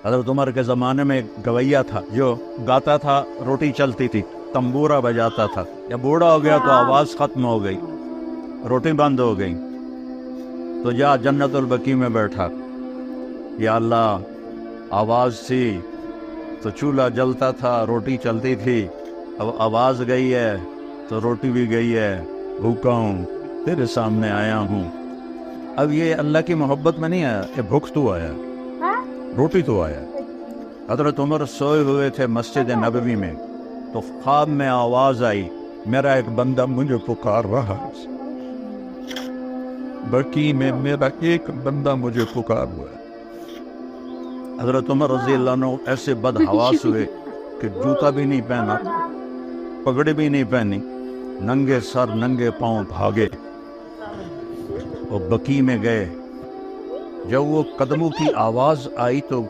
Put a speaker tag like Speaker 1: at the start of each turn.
Speaker 1: حضرت عمر کے زمانے میں ایک گویا تھا جو گاتا تھا، روٹی چلتی تھی، تمبورا بجاتا تھا. جب بوڑھا ہو گیا تو آواز ختم ہو گئی، روٹی بند ہو گئی، تو جا جنت البقیع میں بیٹھا. یا اللہ، آواز تھی تو چولہا جلتا تھا، روٹی چلتی تھی، اب آواز گئی ہے تو روٹی بھی گئی ہے، بھوکا ہوں، تیرے سامنے آیا ہوں. اب یہ اللہ کی محبت میں نہیں آیا، یہ بھوک تو آیا، روٹی تو آیا. حضرت عمر سوئے ہوئے تھے مسجد نبوی میں، تو خواب میں آواز آئی، میرا ایک بندہ مجھے پکار رہا ہے، بقی میں میرا ایک بندہ مجھے پکار ہوا ہے. حضرت عمر رضی اللہ عنہ ایسے بد حواس ہوئے کہ جوتا بھی نہیں پہنا، پگڑی بھی نہیں پہنی، ننگے سر ننگے پاؤں بھاگے اور بقیع میں گئے. جب وہ قدموں کی آواز آئی تو